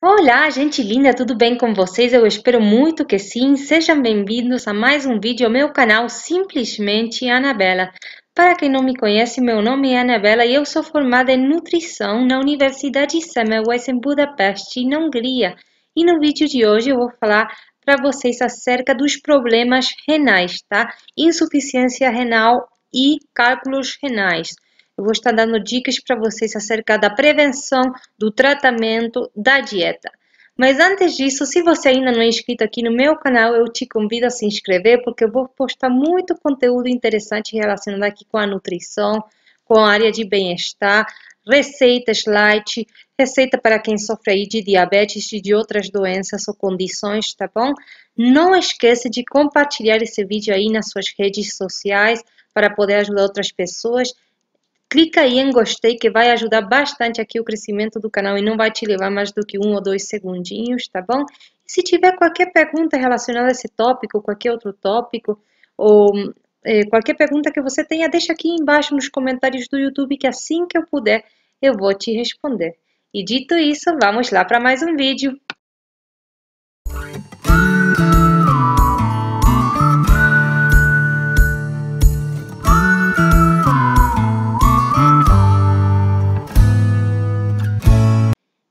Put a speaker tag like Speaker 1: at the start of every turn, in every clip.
Speaker 1: Olá, gente linda, tudo bem com vocês? Eu espero muito que sim. Sejam bem-vindos a mais um vídeo ao meu canal Simplesmente Anabela. Para quem não me conhece, meu nome é Anabela e eu sou formada em nutrição na Universidade Semmelweis em Budapeste, na Hungria. E no vídeo de hoje eu vou falar para vocês acerca dos problemas renais, tá? Insuficiência renal e cálculos renais. Eu vou estar dando dicas para vocês acerca da prevenção, do tratamento, da dieta. Mas antes disso, se você ainda não é inscrito aqui no meu canal, eu te convido a se inscrever, porque eu vou postar muito conteúdo interessante relacionado aqui com a nutrição, com a área de bem-estar, receitas light, receita para quem sofre aí de diabetes e de outras doenças ou condições, tá bom? Não esqueça de compartilhar esse vídeo aí nas suas redes sociais para poder ajudar outras pessoas. Clica aí em gostei que vai ajudar bastante aqui o crescimento do canal e não vai te levar mais do que 1 ou 2 segundinhos, tá bom? E se tiver qualquer pergunta relacionada a esse tópico, qualquer outro tópico, ou qualquer pergunta que você tenha, deixa aqui embaixo nos comentários do YouTube que assim que eu puder eu vou te responder. E dito isso, vamos lá para mais um vídeo.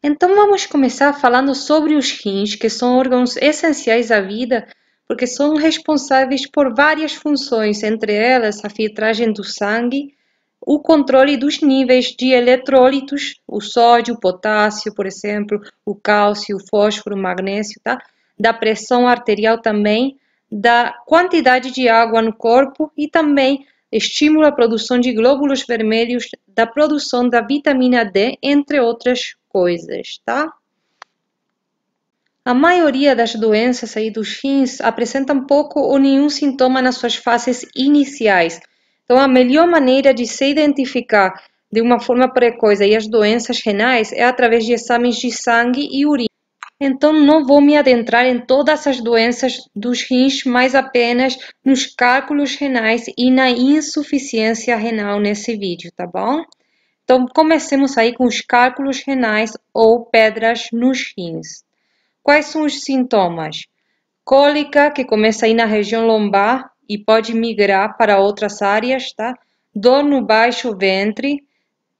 Speaker 1: Então vamos começar falando sobre os rins, que são órgãos essenciais à vida, porque são responsáveis por várias funções, entre elas a filtragem do sangue, o controle dos níveis de eletrólitos, o sódio, o potássio, por exemplo, o cálcio, o fósforo, o magnésio, tá? Da pressão arterial também, da quantidade de água no corpo e também estimula a produção de glóbulos vermelhos, da produção da vitamina D, entre outras coisas, tá? A maioria das doenças aí dos rins apresentam pouco ou nenhum sintoma nas suas fases iniciais. Então, a melhor maneira de se identificar de uma forma precoce aí as doenças renais é através de exames de sangue e urina. Então, não vou me adentrar em todas as doenças dos rins, mas apenas nos cálculos renais e na insuficiência renal nesse vídeo, tá bom? Então, comecemos aí com os cálculos renais ou pedras nos rins. Quais são os sintomas? Cólica, que começa aí na região lombar e pode migrar para outras áreas, tá? Dor no baixo ventre,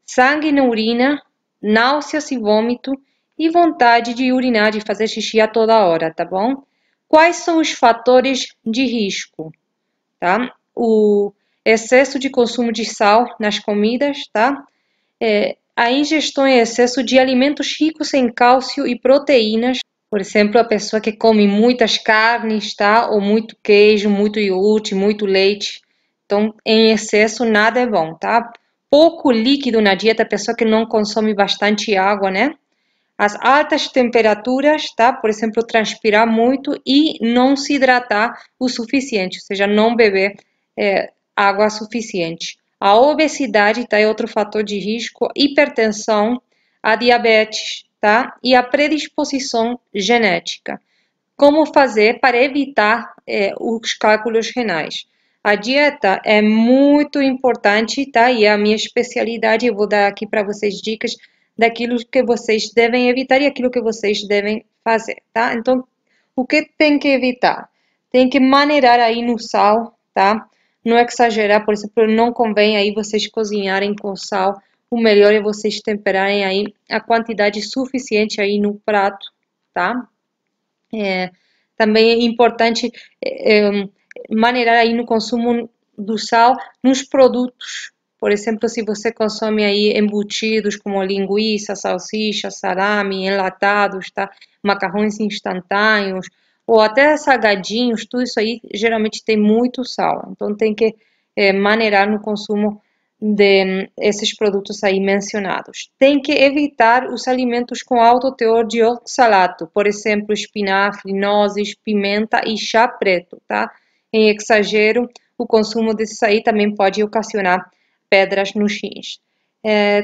Speaker 1: sangue na urina, náuseas e vômito e vontade de urinar, de fazer xixi a toda hora, tá bom? Quais são os fatores de risco, tá? O excesso de consumo de sal nas comidas, tá? A ingestão em excesso de alimentos ricos em cálcio e proteínas, por exemplo, a pessoa que come muitas carnes, tá? Ou muito queijo, muito iogurte, muito leite. Então, em excesso, nada é bom, tá? Pouco líquido na dieta, a pessoa que não consome bastante água, né? As altas temperaturas, tá? Por exemplo, transpirar muito e não se hidratar o suficiente, ou seja, não beber água suficiente. A obesidade, tá? É outro fator de risco, hipertensão, a diabetes, tá? E a predisposição genética. Como fazer para evitar os cálculos renais? A dieta é muito importante, tá? E é a minha especialidade. Eu vou dar aqui para vocês dicas daquilo que vocês devem evitar e aquilo que vocês devem fazer, tá? Então, o que tem que evitar? Tem que maneirar aí no sal, tá? Não exagerar, por exemplo, não convém aí vocês cozinharem com sal. O melhor é vocês temperarem aí a quantidade suficiente aí no prato, tá? Também é importante maneirar aí no consumo do sal nos produtos. Por exemplo, se você consome aí embutidos como linguiça, salsicha, salame, enlatados, tá? Macarrões instantâneos, ou até salgadinhos, tudo isso aí geralmente tem muito sal. Então tem que maneirar no consumo de esses produtos aí mencionados. Tem que evitar os alimentos com alto teor de oxalato, por exemplo, espinafre, nozes, pimenta e chá preto, tá? Em exagero, o consumo desses aí também pode ocasionar pedras nos rins.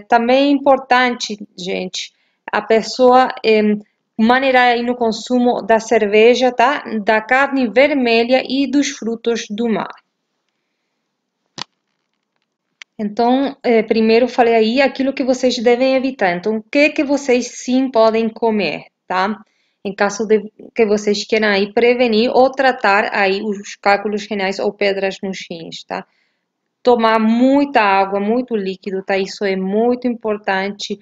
Speaker 1: Também é importante, gente, a pessoa maneirar aí no consumo da cerveja, tá? Da carne vermelha e dos frutos do mar. Então, primeiro falei aí aquilo que vocês devem evitar. Então, o que que vocês sim podem comer, tá? Em caso de que vocês queiram aí prevenir ou tratar aí os cálculos renais ou pedras nos rins, tá? Tomar muita água, muito líquido, tá? Isso é muito importante.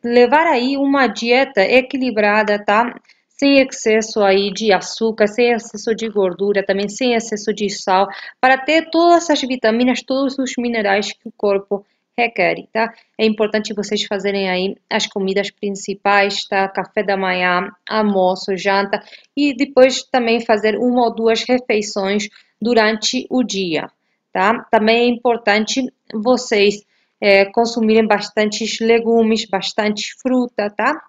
Speaker 1: Levar aí uma dieta equilibrada, tá? Sem excesso aí de açúcar, sem excesso de gordura, também sem excesso de sal, para ter todas as vitaminas, todos os minerais que o corpo requer, tá? É importante vocês fazerem aí as comidas principais, tá? Café da manhã, almoço, janta e depois também fazer uma ou duas refeições durante o dia, tá? Também é importante vocês consumirem bastantes legumes, bastante fruta, tá?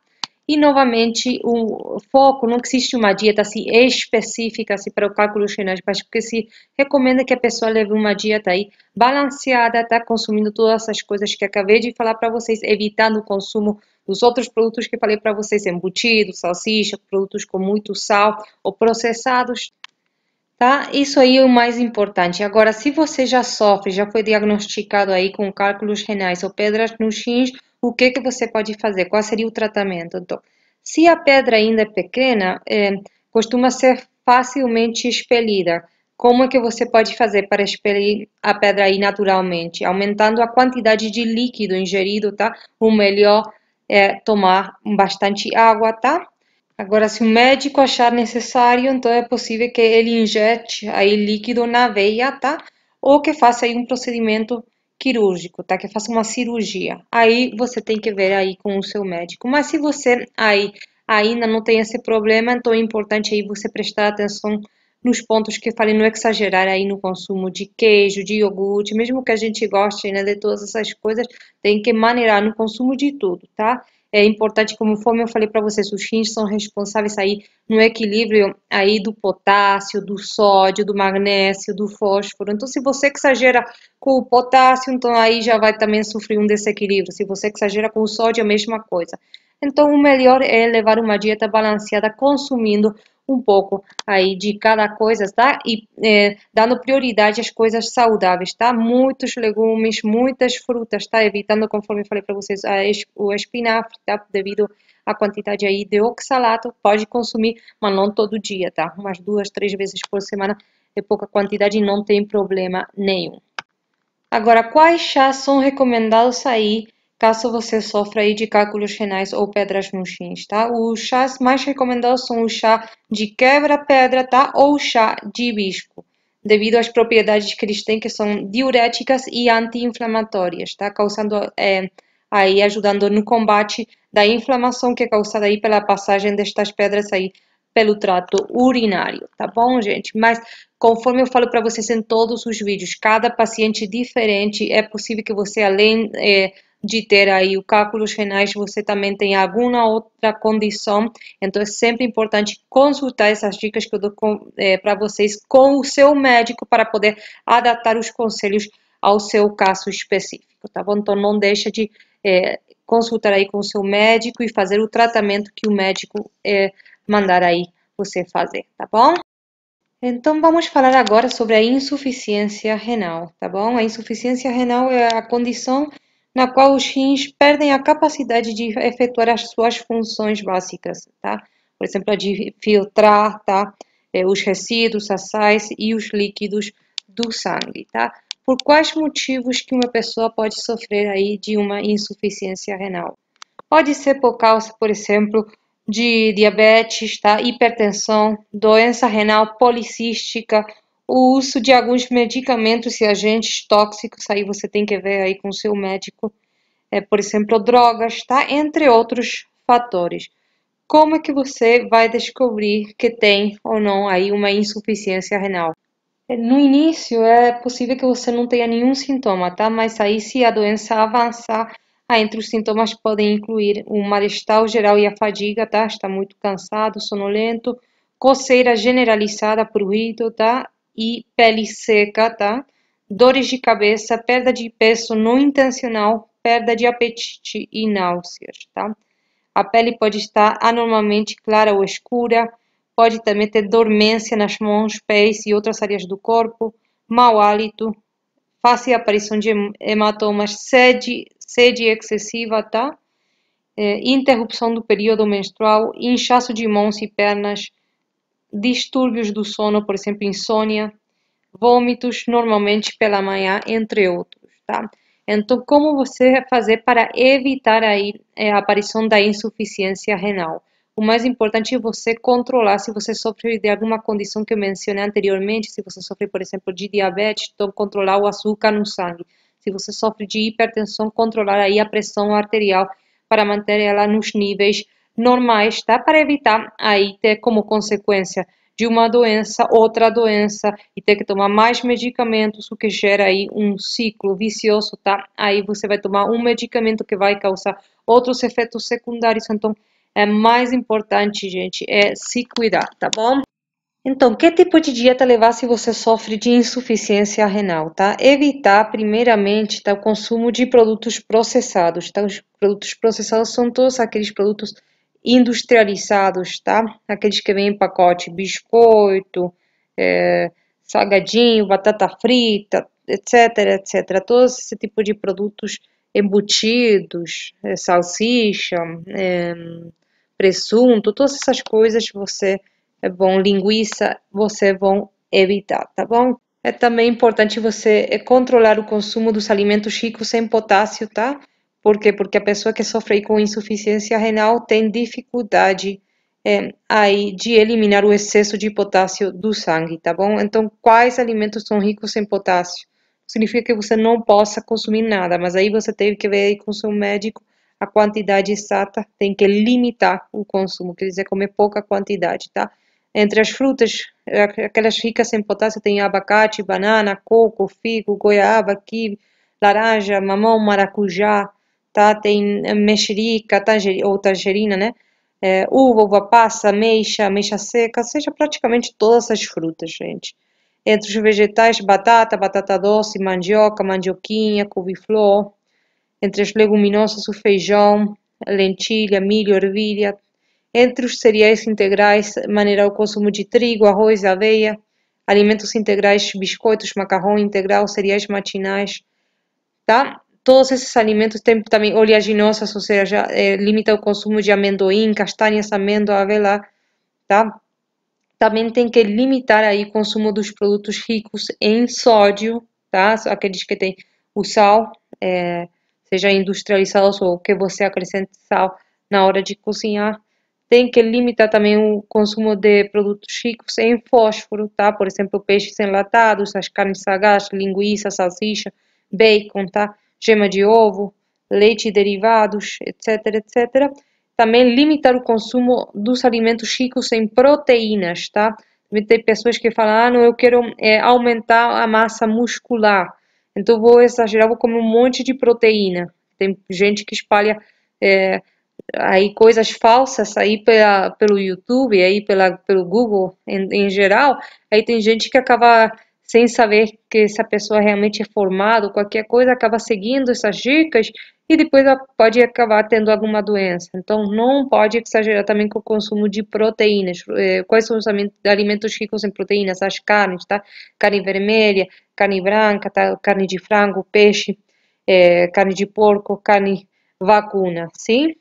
Speaker 1: E novamente o foco, não existe uma dieta assim específica assim, para o cálculo renais, mas porque se recomenda que a pessoa leve uma dieta aí balanceada, tá? Consumindo todas essas coisas que acabei de falar para vocês, evitando o consumo dos outros produtos que falei para vocês, embutidos, salsicha, produtos com muito sal ou processados, tá? Isso aí é o mais importante. Agora, se você já sofre, já foi diagnosticado aí com cálculos renais ou pedras nos rins, o que que você pode fazer? Qual seria o tratamento? Então, se a pedra ainda é pequena, costuma ser facilmente expelida. Como é que você pode fazer para expelir a pedra aí naturalmente? Aumentando a quantidade de líquido ingerido, tá? O melhor é tomar bastante água, tá? Agora, se o médico achar necessário, então é possível que ele injete aí líquido na veia, tá? Ou que faça aí um procedimento quirúrgico, tá? Que faça uma cirurgia. Aí você tem que ver aí com o seu médico. Mas se você aí ainda não tem esse problema, então é importante aí você prestar atenção nos pontos que eu falei, não exagerar aí no consumo de queijo, de iogurte, mesmo que a gente goste, né, de todas essas coisas, tem que maneirar no consumo de tudo, tá? É importante, conforme eu falei para vocês, os rins são responsáveis aí no equilíbrio aí do potássio, do sódio, do magnésio, do fósforo. Então, se você exagera com o potássio, então aí já vai também sofrer um desequilíbrio. Se você exagera com o sódio, a mesma coisa. Então, o melhor é levar uma dieta balanceada, consumindo um pouco aí de cada coisa, tá? E dando prioridade às coisas saudáveis, tá? Muitos legumes, muitas frutas, tá? Evitando, conforme eu falei para vocês, o espinafre, tá? Devido à quantidade aí de oxalato, pode consumir, mas não todo dia, tá? Umas 2, 3 vezes por semana é pouca quantidade e não tem problema nenhum. Agora, quais chás são recomendados aí caso você sofra aí de cálculos renais ou pedras nos rins, tá? Os chás mais recomendados são o chá de quebra-pedra, tá? Ou o chá de hibisco, devido às propriedades que eles têm, que são diuréticas e anti-inflamatórias, tá? Causando, aí, ajudando no combate da inflamação que é causada aí pela passagem destas pedras aí pelo trato urinário, tá bom, gente? Mas conforme eu falo para vocês em todos os vídeos, cada paciente diferente, é possível que você, além de ter aí o cálculos renais, você também tem alguma outra condição, então é sempre importante consultar essas dicas que eu dou para vocês com o seu médico para poder adaptar os conselhos ao seu caso específico, tá bom? Então não deixa de consultar aí com o seu médico e fazer o tratamento que o médico mandar aí você fazer, tá bom? Então vamos falar agora sobre a insuficiência renal, tá bom? A insuficiência renal é a condição na qual os rins perdem a capacidade de efetuar as suas funções básicas, tá? Por exemplo, a de filtrar, tá? Os resíduos, as sais e os líquidos do sangue, tá? Por quais motivos que uma pessoa pode sofrer aí de uma insuficiência renal? Pode ser por causa, por exemplo, de diabetes, tá? Hipertensão, doença renal policística, o uso de alguns medicamentos e agentes tóxicos, aí você tem que ver aí com o seu médico, por exemplo, drogas, tá? Entre outros fatores. Como é que você vai descobrir que tem ou não aí uma insuficiência renal? No início é possível que você não tenha nenhum sintoma, tá? Mas aí se a doença avançar, entre os sintomas podem incluir o mal-estar geral e a fadiga, tá? Está muito cansado, sonolento, coceira generalizada, prurido, tá? E pele seca, tá? Dores de cabeça, perda de peso não intencional, perda de apetite e náuseas, tá? A pele pode estar anormalmente clara ou escura, pode também ter dormência nas mãos, pés e outras áreas do corpo, mau hálito, fácil aparição de hematomas, sede excessiva, tá? interrupção do período menstrual, inchaço de mãos e pernas, distúrbios do sono, por exemplo, insônia, vômitos, normalmente pela manhã, entre outros, tá? Então, como você fazer para evitar aí a aparição da insuficiência renal? O mais importante é você controlar se você sofre de alguma condição que eu mencionei anteriormente, se você sofre, por exemplo, de diabetes, então controlar o açúcar no sangue. Se você sofre de hipertensão, controlar aí a pressão arterial para manter ela nos níveis normais, tá? Para evitar aí ter como consequência de uma doença, outra doença, e ter que tomar mais medicamentos, o que gera aí um ciclo vicioso, tá? Aí você vai tomar um medicamento que vai causar outros efeitos secundários, então é mais importante, gente, é se cuidar, tá bom? Então, que tipo de dieta levar se você sofre de insuficiência renal, tá? Evitar, primeiramente, tá, o consumo de produtos processados, tá? Os produtos processados são todos aqueles produtos industrializados, tá? Aqueles que vêm em pacote, biscoito, salgadinho, batata frita, etc, etc. Todos esse tipo de produtos embutidos, salsicha, presunto, todas essas coisas você é bom, linguiça, você vão evitar, tá bom? É também importante você controlar o consumo dos alimentos ricos em potássio, tá? Por quê? Porque a pessoa que sofre com insuficiência renal tem dificuldade aí de eliminar o excesso de potássio do sangue, tá bom? Então, quais alimentos são ricos em potássio? Significa que você não possa consumir nada, mas aí você teve que ver aí com seu médico a quantidade exata, tem que limitar o consumo, quer dizer, comer pouca quantidade, tá? Entre as frutas, aquelas ricas em potássio, tem abacate, banana, coco, figo, goiaba, kiwi, laranja, mamão, maracujá, tá? Tem mexerica, ou tangerina, né? Uva passa, ameixa seca, seja praticamente todas as frutas, gente. Entre os vegetais, batata doce, mandioca, mandioquinha, couve-flor. Entre as leguminosas, o feijão, a lentilha, milho, ervilha. Entre os cereais integrais, maneirar o consumo de trigo, arroz, aveia, alimentos integrais, biscoitos, macarrão integral, cereais matinais, tá? Todos esses alimentos têm também oleaginosas, ou seja, limita o consumo de amendoim, castanhas, amêndoa, aveia, tá? Também tem que limitar aí o consumo dos produtos ricos em sódio, tá? Aqueles que têm o sal, seja industrializados ou que você acrescente sal na hora de cozinhar. Tem que limitar também o consumo de produtos ricos em fósforo, tá? Por exemplo, peixes enlatados, as carnes salgadas, linguiça, salsicha, bacon, tá? Gema de ovo, leite e derivados, etc, etc. Também limitar o consumo dos alimentos ricos em proteínas, tá? Tem pessoas que falam, ah, não, eu quero aumentar a massa muscular, então vou exagerar, vou comer um monte de proteína. Tem gente que espalha aí coisas falsas aí pelo YouTube, aí pelo Google em geral, aí tem gente que acaba sem saber que essa pessoa realmente é formada, qualquer coisa, acaba seguindo essas dicas e depois ela pode acabar tendo alguma doença. Então, não pode exagerar também com o consumo de proteínas. Quais são os alimentos ricos em proteínas? As carnes, tá? Carne vermelha, carne branca, tá? Carne de frango, peixe, carne de porco, carne vacuna, sim?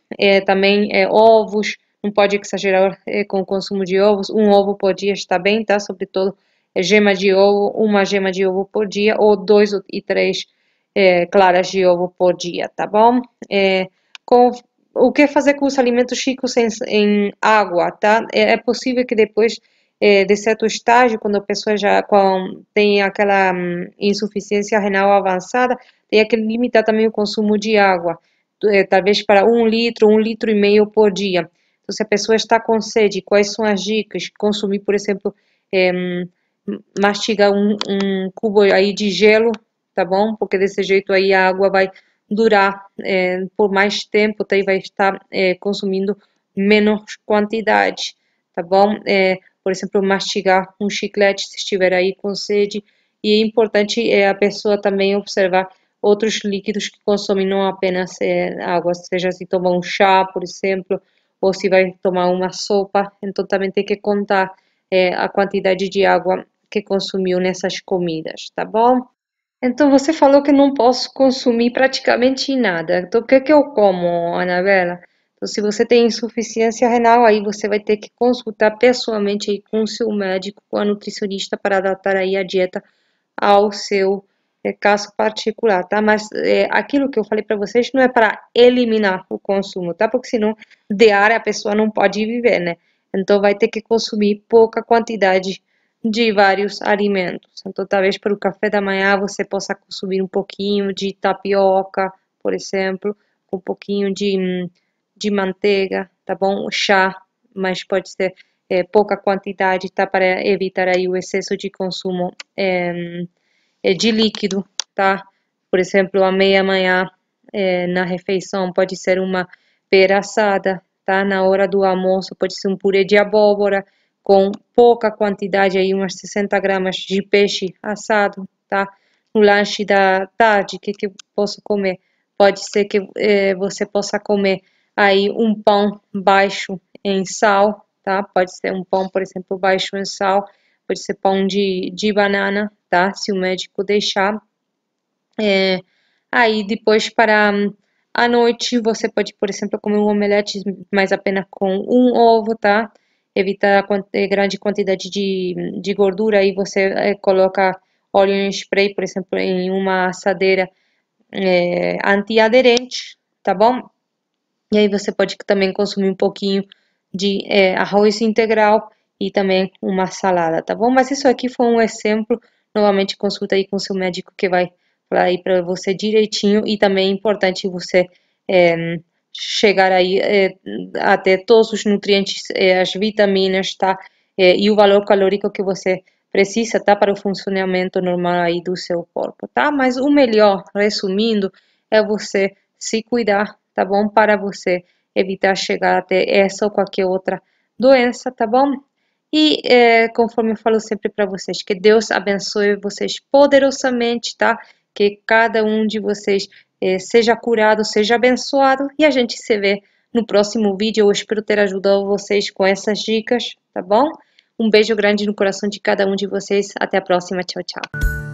Speaker 1: Também ovos, não pode exagerar com o consumo de ovos, um ovo por dia está bem, tá? Sobretudo gema de ovo, uma gema de ovo por dia, ou dois e três claras de ovo por dia, tá bom? Com, o que fazer com os alimentos ricos em água, tá? É possível que depois de certo estágio, quando a pessoa já tem aquela insuficiência renal avançada, tenha que limitar também o consumo de água, talvez para um litro e meio por dia. Então, se a pessoa está com sede, quais são as dicas? Consumir, por exemplo, mastigar um cubo aí de gelo, tá bom? Porque desse jeito aí a água vai durar por mais tempo, tá? E vai estar consumindo menos quantidade, tá bom? Por exemplo, mastigar um chiclete se estiver aí com sede. E é importante a pessoa também observar outros líquidos que consomem, não apenas água, seja se toma um chá, por exemplo, ou se vai tomar uma sopa, então também tem que contar a quantidade de água que consumiu nessas comidas, tá bom? Então você falou que não posso consumir praticamente nada. Então o que que eu como, Anabela? Então, se você tem insuficiência renal, aí você vai ter que consultar pessoalmente aí com o seu médico, com a nutricionista, para adaptar aí a dieta ao seu caso particular, tá? Mas aquilo que eu falei para vocês não é para eliminar o consumo, tá? Porque senão diária a pessoa não pode viver, né? Então vai ter que consumir pouca quantidade de vários alimentos. Então talvez para o café da manhã você possa consumir um pouquinho de tapioca, por exemplo, um pouquinho de manteiga, tá bom? Chá, mas pode ser pouca quantidade, tá? Para evitar aí o excesso de consumo de líquido, tá? Por exemplo, à meia-manhã, na refeição, pode ser uma pera assada, tá? Na hora do almoço, pode ser um purê de abóbora com pouca quantidade, aí umas 60 gramas de peixe assado, tá? No lanche da tarde, o que eu posso comer? Pode ser que você possa comer aí um pão baixo em sal, tá? Pode ser um pão, por exemplo, baixo em sal, pode ser pão de banana, tá? Se o médico deixar. Aí depois para a noite você pode, por exemplo, comer um omelete, mas apenas com um ovo, tá? Evitar grande quantidade de gordura. Aí você coloca óleo em spray, por exemplo, em uma assadeira antiaderente, tá bom? E aí você pode também consumir um pouquinho de arroz integral e também uma salada, tá bom? Mas isso aqui foi um exemplo. Novamente consulta aí com seu médico que vai falar aí para você direitinho, e também é importante você chegar aí até todos os nutrientes, as vitaminas, tá? E o valor calórico que você precisa, tá? Para o funcionamento normal aí do seu corpo, tá? Mas o melhor, resumindo, é você se cuidar, tá bom? Para você evitar chegar até essa ou qualquer outra doença, tá bom? E conforme eu falo sempre para vocês, que Deus abençoe vocês poderosamente, tá? Que cada um de vocês seja curado, seja abençoado, e a gente se vê no próximo vídeo. Eu espero ter ajudado vocês com essas dicas, tá bom? Um beijo grande no coração de cada um de vocês. Até a próxima. Tchau, tchau.